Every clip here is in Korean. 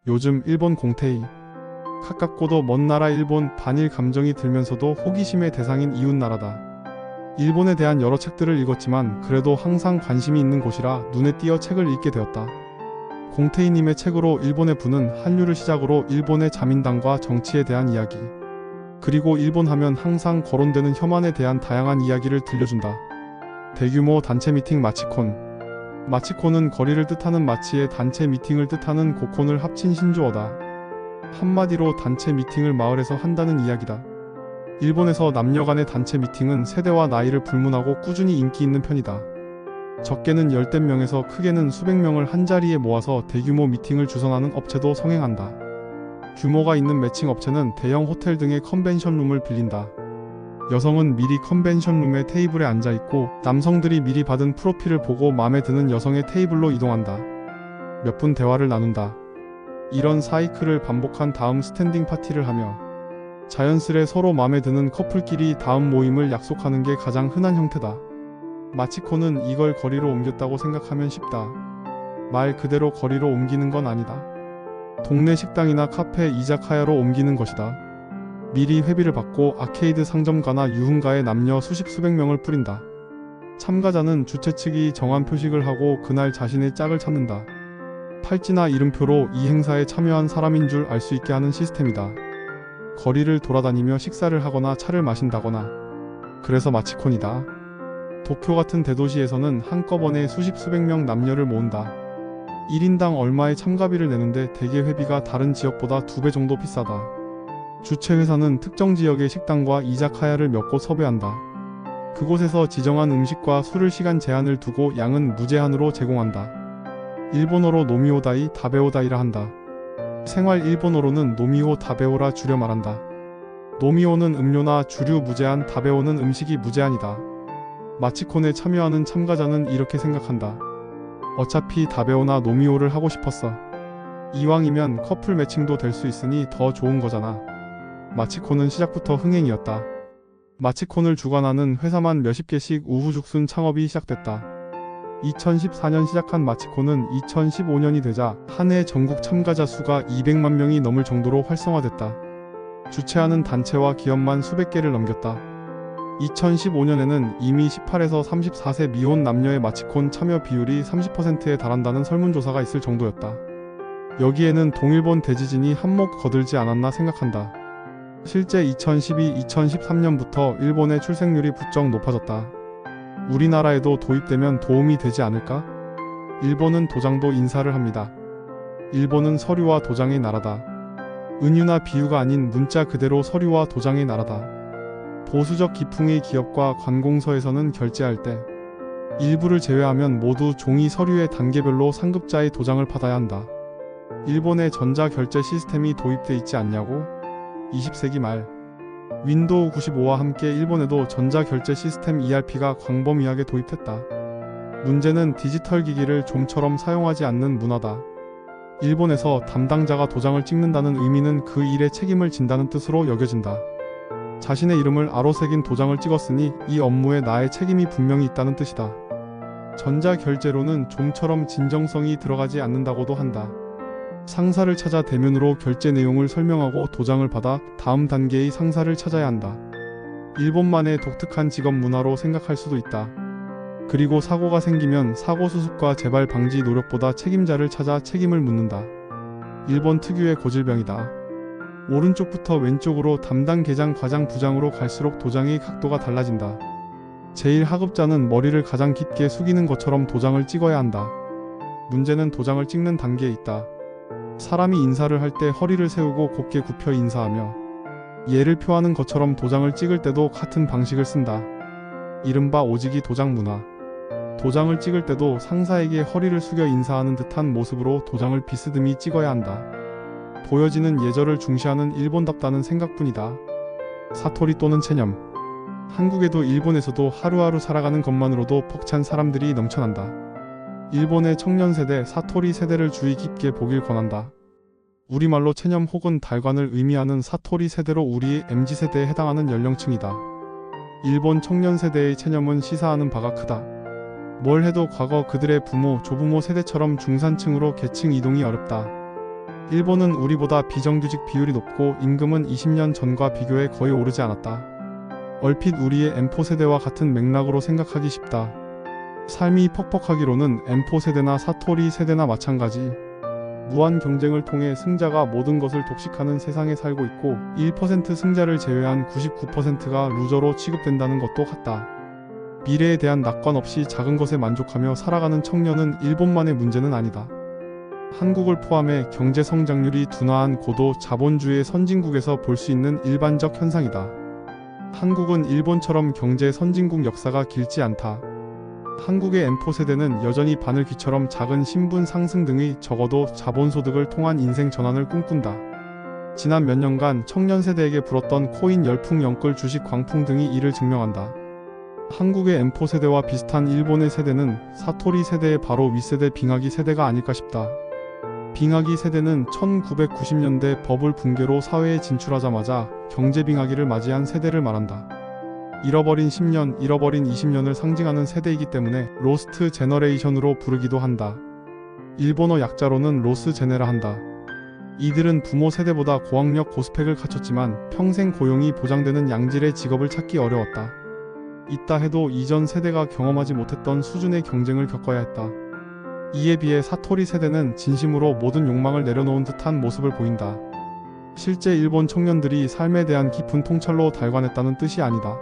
요즘 일본 공태이. 가깝고도 먼 나라 일본 반일 감정이 들면서도 호기심의 대상인 이웃나라다. 일본에 대한 여러 책들을 읽었지만 그래도 항상 관심이 있는 곳이라 눈에 띄어 책을 읽게 되었다. 공태이님의 책으로 일본에 부는 한류를 시작으로 일본의 자민당과 정치에 대한 이야기, 그리고 일본 하면 항상 거론되는 혐한에 대한 다양한 이야기를 들려준다. 대규모 단체 미팅 마치콘. 마치콘은 거리를 뜻하는 마치에 단체 미팅을 뜻하는 고콘을 합친 신조어다. 한마디로 단체 미팅을 마을에서 한다는 이야기다. 일본에서 남녀 간의 단체 미팅은 세대와 나이를 불문하고 꾸준히 인기 있는 편이다. 적게는 열댓 명에서 크게는 수백 명을 한자리에 모아서 대규모 미팅을 주선하는 업체도 성행한다. 규모가 있는 매칭 업체는 대형 호텔 등의 컨벤션룸을 빌린다. 여성은 미리 컨벤션룸의 테이블에 앉아있고 남성들이 미리 받은 프로필을 보고 마음에 드는 여성의 테이블로 이동한다. 몇 분 대화를 나눈다. 이런 사이클을 반복한 다음 스탠딩 파티를 하며 자연스레 서로 마음에 드는 커플끼리 다음 모임을 약속하는 게 가장 흔한 형태다. 마치코는 이걸 거리로 옮겼다고 생각하면 쉽다. 말 그대로 거리로 옮기는 건 아니다. 동네 식당이나 카페, 이자카야로 옮기는 것이다. 미리 회비를 받고 아케이드 상점가나 유흥가에 남녀 수십 수백 명을 뿌린다. 참가자는 주최 측이 정한 표식을 하고 그날 자신의 짝을 찾는다. 팔찌나 이름표로 이 행사에 참여한 사람인 줄 알 수 있게 하는 시스템이다. 거리를 돌아다니며 식사를 하거나 차를 마신다거나. 그래서 마치콘이다. 도쿄 같은 대도시에서는 한꺼번에 수십 수백 명 남녀를 모은다. 1인당 얼마의 참가비를 내는데 대개 회비가 다른 지역보다 2배 정도 비싸다. 주최 회사는 특정 지역의 식당과 이자카야를 몇 곳 섭외한다. 그곳에서 지정한 음식과 술을 시간 제한을 두고 양은 무제한으로 제공한다. 일본어로 노미오다이, 다베오다이라 한다. 생활 일본어로는 노미오, 다베오라 줄여 말한다. 노미오는 음료나 주류 무제한, 다베오는 음식이 무제한이다. 마치콘에 참여하는 참가자는 이렇게 생각한다. 어차피 다베오나 노미오를 하고 싶었어. 이왕이면 커플 매칭도 될 수 있으니 더 좋은 거잖아. 마치콘은 시작부터 흥행이었다. 마치콘을 주관하는 회사만 몇십 개씩 우후죽순 창업이 시작됐다. 2014년 시작한 마치콘은 2015년이 되자 한 해 전국 참가자 수가 200만 명이 넘을 정도로 활성화됐다. 주최하는 단체와 기업만 수백 개를 넘겼다. 2015년에는 이미 18에서 34세 미혼 남녀의 마치콘 참여 비율이 30%에 달한다는 설문조사가 있을 정도였다. 여기에는 동일본 대지진이 한몫 거들지 않았나 생각한다. 실제 2012-2013년부터 일본의 출생률이 부쩍 높아졌다. 우리나라에도 도입되면 도움이 되지 않을까? 일본은 도장도 인사를 합니다. 일본은 서류와 도장의 나라다. 은유나 비유가 아닌 문자 그대로 서류와 도장의 나라다. 보수적 기풍의 기업과 관공서에서는 결제할 때 일부를 제외하면 모두 종이 서류의 단계별로 상급자의 도장을 받아야 한다. 일본의 전자결제 시스템이 도입돼 있지 않냐고? 20세기 말 윈도우 95와 함께 일본에도 전자결제 시스템 ERP가 광범위하게 도입됐다. 문제는 디지털 기기를 좀처럼 사용하지 않는 문화다. 일본에서 담당자가 도장을 찍는다는 의미는 그 일에 책임을 진다는 뜻으로 여겨진다. 자신의 이름을 아로 새긴 도장을 찍었으니 이 업무에 나의 책임이 분명히 있다는 뜻이다. 전자결제로는 좀처럼 진정성이 들어가지 않는다고도 한다. 상사를 찾아 대면으로 결제 내용을 설명하고 도장을 받아 다음 단계의 상사를 찾아야 한다. 일본만의 독특한 직업 문화로 생각할 수도 있다. 그리고 사고가 생기면 사고 수습과 재발 방지 노력보다 책임자를 찾아 책임을 묻는다. 일본 특유의 고질병이다. 오른쪽부터 왼쪽으로 담당 계장, 과장, 부장으로 갈수록 도장의 각도가 달라진다. 제일 하급자는 머리를 가장 깊게 숙이는 것처럼 도장을 찍어야 한다. 문제는 도장을 찍는 단계에 있다. 사람이 인사를 할 때 허리를 세우고 곧게 굽혀 인사하며 예를 표하는 것처럼 도장을 찍을 때도 같은 방식을 쓴다. 이른바 오지기 도장 문화. 도장을 찍을 때도 상사에게 허리를 숙여 인사하는 듯한 모습으로 도장을 비스듬히 찍어야 한다. 보여지는 예절을 중시하는 일본답다는 생각뿐이다. 사토리 또는 체념. 한국에도 일본에서도 하루하루 살아가는 것만으로도 벅찬 사람들이 넘쳐난다. 일본의 청년 세대, 사토리 세대를 주의 깊게 보길 권한다. 우리말로 체념 혹은 달관을 의미하는 사토리 세대로 우리의 MZ세대에 해당하는 연령층이다. 일본 청년 세대의 체념은 시사하는 바가 크다. 뭘 해도 과거 그들의 부모, 조부모 세대처럼 중산층으로 계층 이동이 어렵다. 일본은 우리보다 비정규직 비율이 높고 임금은 20년 전과 비교해 거의 오르지 않았다. 얼핏 우리의 M4 세대와 같은 맥락으로 생각하기 쉽다. 삶이 퍽퍽하기로는 M4 세대나 사토리 세대나 마찬가지. 무한 경쟁을 통해 승자가 모든 것을 독식하는 세상에 살고 있고 1% 승자를 제외한 99%가 루저로 취급된다는 것도 같다. 미래에 대한 낙관 없이 작은 것에 만족하며 살아가는 청년은 일본만의 문제는 아니다. 한국을 포함해 경제 성장률이 둔화한 고도 자본주의 선진국에서 볼 수 있는 일반적 현상이다. 한국은 일본처럼 경제 선진국 역사가 길지 않다. 한국의 M4 세대는 여전히 바늘귀처럼 작은 신분 상승 등의 적어도 자본소득을 통한 인생 전환을 꿈꾼다. 지난 몇 년간 청년 세대에게 불었던 코인 열풍 영끌 주식 광풍 등이 이를 증명한다. 한국의 M4 세대와 비슷한 일본의 세대는 사토리 세대의 바로 윗세대 빙하기 세대가 아닐까 싶다. 빙하기 세대는 1990년대 버블 붕괴로 사회에 진출하자마자 경제 빙하기를 맞이한 세대를 말한다. 잃어버린 10년, 잃어버린 20년을 상징하는 세대이기 때문에 로스트 제너레이션으로 부르기도 한다. 일본어 약자로는 로스 제네라 한다. 이들은 부모 세대보다 고학력 고스펙을 갖췄지만 평생 고용이 보장되는 양질의 직업을 찾기 어려웠다. 있다 해도 이전 세대가 경험하지 못했던 수준의 경쟁을 겪어야 했다. 이에 비해 사토리 세대는 진심으로 모든 욕망을 내려놓은 듯한 모습을 보인다. 실제 일본 청년들이 삶에 대한 깊은 통찰로 달관했다는 뜻이 아니다.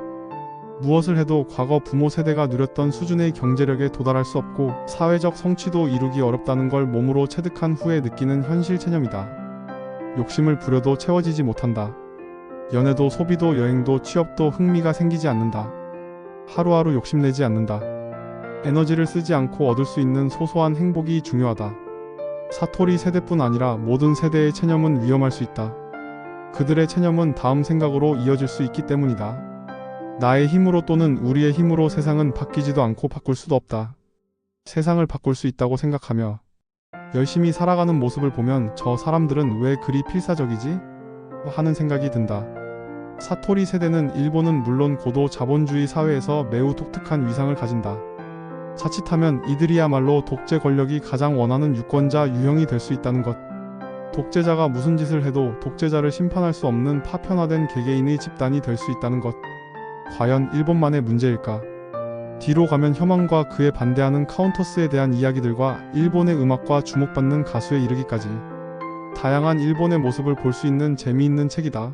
무엇을 해도 과거 부모 세대가 누렸던 수준의 경제력에 도달할 수 없고 사회적 성취도 이루기 어렵다는 걸 몸으로 체득한 후에 느끼는 현실 체념이다. 욕심을 부려도 채워지지 못한다. 연애도 소비도 여행도 취업도 흥미가 생기지 않는다. 하루하루 욕심내지 않는다. 에너지를 쓰지 않고 얻을 수 있는 소소한 행복이 중요하다. 사토리 세대뿐 아니라 모든 세대의 체념은 위험할 수 있다. 그들의 체념은 다음 생각으로 이어질 수 있기 때문이다. 나의 힘으로 또는 우리의 힘으로 세상은 바뀌지도 않고 바꿀 수도 없다. 세상을 바꿀 수 있다고 생각하며 열심히 살아가는 모습을 보면 저 사람들은 왜 그리 필사적이지? 하는 생각이 든다. 사토리 세대는 일본은 물론 고도 자본주의 사회에서 매우 독특한 위상을 가진다. 자칫하면 이들이야말로 독재 권력이 가장 원하는 유권자 유형이 될 수 있다는 것. 독재자가 무슨 짓을 해도 독재자를 심판할 수 없는 파편화된 개개인의 집단이 될 수 있다는 것. 과연 일본만의 문제일까? 뒤로 가면 혐한과 그에 반대하는 카운터스에 대한 이야기들과 일본의 음악과 주목받는 가수에 이르기까지 다양한 일본의 모습을 볼 수 있는 재미있는 책이다.